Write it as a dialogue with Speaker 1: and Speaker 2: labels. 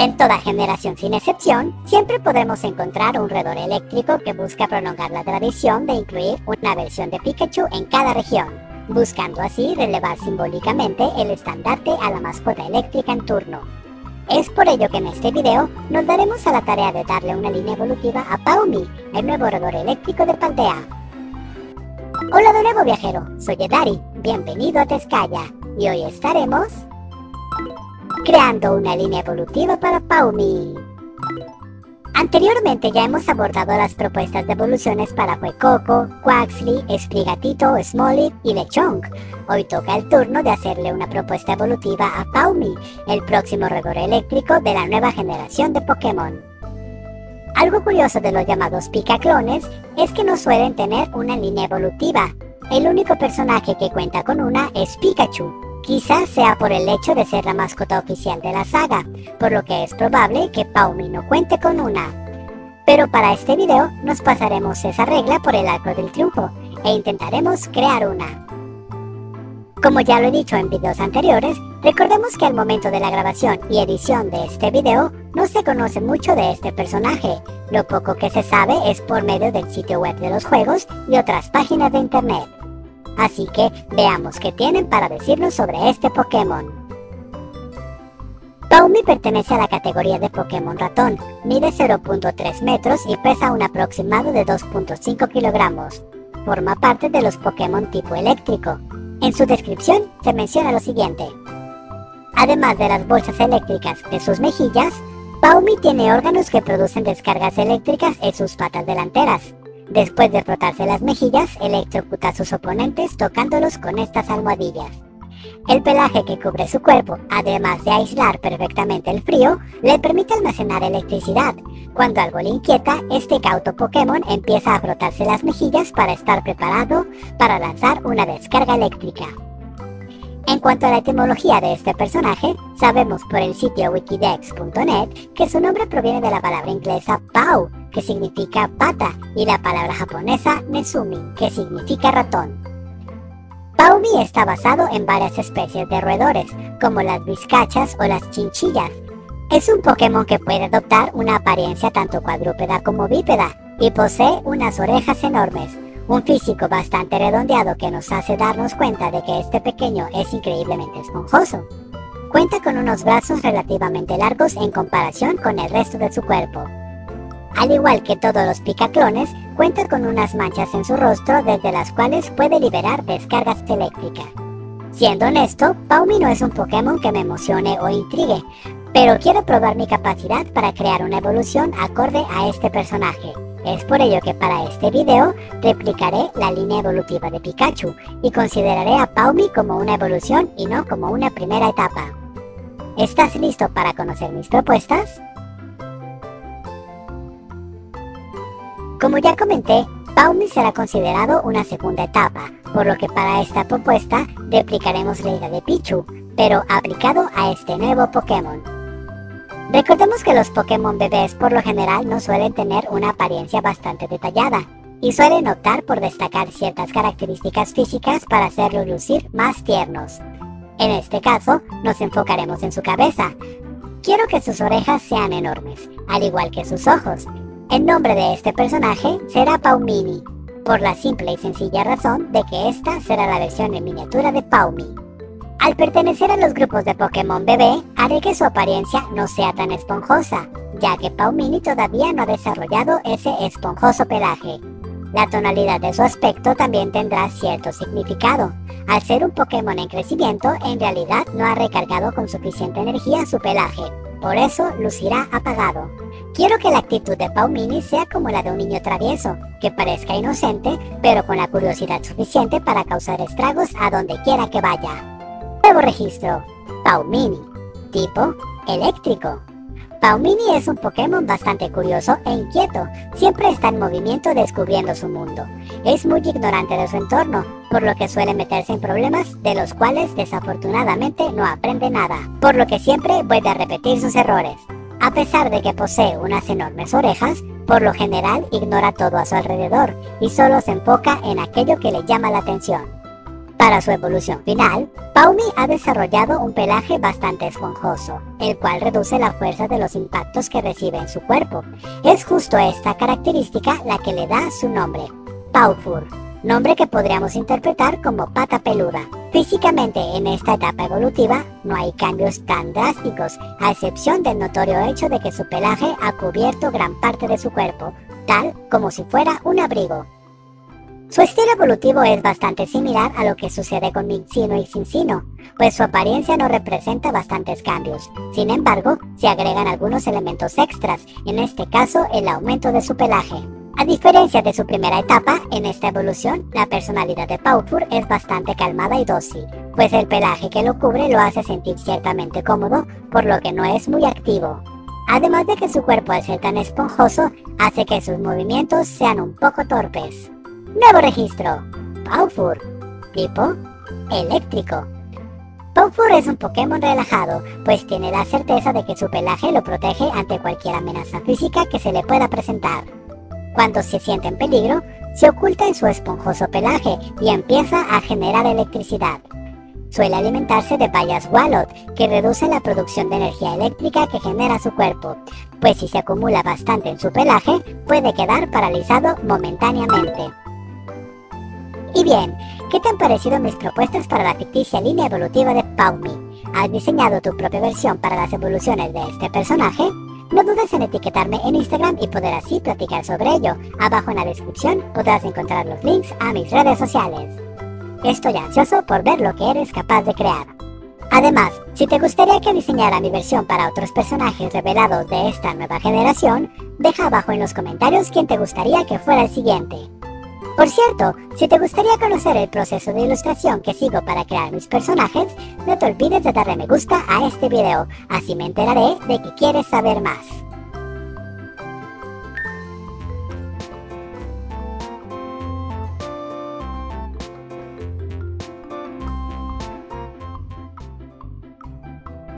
Speaker 1: En toda generación sin excepción, siempre podremos encontrar un roedor eléctrico que busca prolongar la tradición de incluir una versión de Pikachu en cada región, buscando así relevar simbólicamente el estandarte a la mascota eléctrica en turno. Es por ello que en este video nos daremos a la tarea de darle una línea evolutiva a Pawmi, el nuevo roedor eléctrico de Paldea. Hola de nuevo, viajero, soy Edari, bienvenido a Tezcaya, y hoy estaremos creando una línea evolutiva para Pawmi. Anteriormente ya hemos abordado las propuestas de evoluciones para Fuecoco, Quaxly, Sprigatito, Smoliv y Lechonk. Hoy toca el turno de hacerle una propuesta evolutiva a Pawmi, el próximo roedor eléctrico de la nueva generación de Pokémon. Algo curioso de los llamados Pikaclones es que no suelen tener una línea evolutiva. El único personaje que cuenta con una es Pikachu. Quizás sea por el hecho de ser la mascota oficial de la saga, por lo que es probable que Pawmi no cuente con una. Pero para este video nos pasaremos esa regla por el arco del triunfo e intentaremos crear una. Como ya lo he dicho en videos anteriores, recordemos que al momento de la grabación y edición de este video no se conoce mucho de este personaje. Lo poco que se sabe es por medio del sitio web de los juegos y otras páginas de internet. Así que veamos qué tienen para decirnos sobre este Pokémon. Pawmi pertenece a la categoría de Pokémon ratón, mide 0.3 metros y pesa un aproximado de 2.5 kilogramos. Forma parte de los Pokémon tipo eléctrico. En su descripción se menciona lo siguiente. Además de las bolsas eléctricas de sus mejillas, Pawmi tiene órganos que producen descargas eléctricas en sus patas delanteras. Después de frotarse las mejillas, electrocuta a sus oponentes tocándolos con estas almohadillas. El pelaje que cubre su cuerpo, además de aislar perfectamente el frío, le permite almacenar electricidad. Cuando algo le inquieta, este cauto Pokémon empieza a frotarse las mejillas para estar preparado para lanzar una descarga eléctrica. En cuanto a la etimología de este personaje, sabemos por el sitio wikidex.net que su nombre proviene de la palabra inglesa Paw, que significa pata, y la palabra japonesa Nezumi, que significa ratón. Pawmi está basado en varias especies de roedores, como las vizcachas o las chinchillas. Es un Pokémon que puede adoptar una apariencia tanto cuadrúpeda como bípeda, y posee unas orejas enormes, un físico bastante redondeado que nos hace darnos cuenta de que este pequeño es increíblemente esponjoso. Cuenta con unos brazos relativamente largos en comparación con el resto de su cuerpo. Al igual que todos los Pikaclones, cuenta con unas manchas en su rostro desde las cuales puede liberar descargas eléctricas. Siendo honesto, Pawmi no es un Pokémon que me emocione o intrigue, pero quiero probar mi capacidad para crear una evolución acorde a este personaje. Es por ello que para este video replicaré la línea evolutiva de Pikachu y consideraré a Pawmi como una evolución y no como una primera etapa. ¿Estás listo para conocer mis propuestas? Como ya comenté, Pawmi será considerado una segunda etapa, por lo que para esta propuesta replicaremos la idea de Pichu, pero aplicado a este nuevo Pokémon. Recordemos que los Pokémon bebés por lo general no suelen tener una apariencia bastante detallada, y suelen optar por destacar ciertas características físicas para hacerlos lucir más tiernos. En este caso, nos enfocaremos en su cabeza. Quiero que sus orejas sean enormes, al igual que sus ojos. El nombre de este personaje será Pawmini, por la simple y sencilla razón de que esta será la versión en miniatura de Pawmi. Al pertenecer a los grupos de Pokémon bebé, haré que su apariencia no sea tan esponjosa, ya que Pawmini todavía no ha desarrollado ese esponjoso pelaje. La tonalidad de su aspecto también tendrá cierto significado. Al ser un Pokémon en crecimiento, en realidad no ha recargado con suficiente energía su pelaje, por eso lucirá apagado. Quiero que la actitud de Pawmini sea como la de un niño travieso, que parezca inocente, pero con la curiosidad suficiente para causar estragos a donde quiera que vaya. Nuevo registro, Pawmini, tipo eléctrico. Pawmini es un Pokémon bastante curioso e inquieto, siempre está en movimiento descubriendo su mundo. Es muy ignorante de su entorno, por lo que suele meterse en problemas de los cuales desafortunadamente no aprende nada, por lo que siempre vuelve a repetir sus errores. A pesar de que posee unas enormes orejas, por lo general ignora todo a su alrededor y solo se enfoca en aquello que le llama la atención. Para su evolución final, Paumi ha desarrollado un pelaje bastante esponjoso, el cual reduce la fuerza de los impactos que recibe en su cuerpo. Es justo esta característica la que le da su nombre, Paufur, nombre que podríamos interpretar como pata peluda. Físicamente, en esta etapa evolutiva, no hay cambios tan drásticos, a excepción del notorio hecho de que su pelaje ha cubierto gran parte de su cuerpo, tal como si fuera un abrigo. Su estilo evolutivo es bastante similar a lo que sucede con Minccino y Cinccino, pues su apariencia no representa bastantes cambios. Sin embargo, se agregan algunos elementos extras, en este caso el aumento de su pelaje. A diferencia de su primera etapa, en esta evolución, la personalidad de Paufur es bastante calmada y dócil, pues el pelaje que lo cubre lo hace sentir ciertamente cómodo, por lo que no es muy activo. Además de que su cuerpo al ser tan esponjoso, hace que sus movimientos sean un poco torpes. Nuevo registro, Paufur, tipo eléctrico. Paufur es un Pokémon relajado, pues tiene la certeza de que su pelaje lo protege ante cualquier amenaza física que se le pueda presentar. Cuando se siente en peligro, se oculta en su esponjoso pelaje y empieza a generar electricidad. Suele alimentarse de bayas Walot, que reducen la producción de energía eléctrica que genera su cuerpo, pues si se acumula bastante en su pelaje, puede quedar paralizado momentáneamente. Y bien, ¿qué te han parecido mis propuestas para la ficticia línea evolutiva de Paumi? ¿Has diseñado tu propia versión para las evoluciones de este personaje? No dudes en etiquetarme en Instagram y poder así platicar sobre ello. Abajo en la descripción podrás encontrar los links a mis redes sociales. Estoy ansioso por ver lo que eres capaz de crear. Además, si te gustaría que diseñara mi versión para otros personajes revelados de esta nueva generación, deja abajo en los comentarios quién te gustaría que fuera el siguiente. Por cierto, si te gustaría conocer el proceso de ilustración que sigo para crear mis personajes, no te olvides de darle me gusta a este video, así me enteraré de que quieres saber más.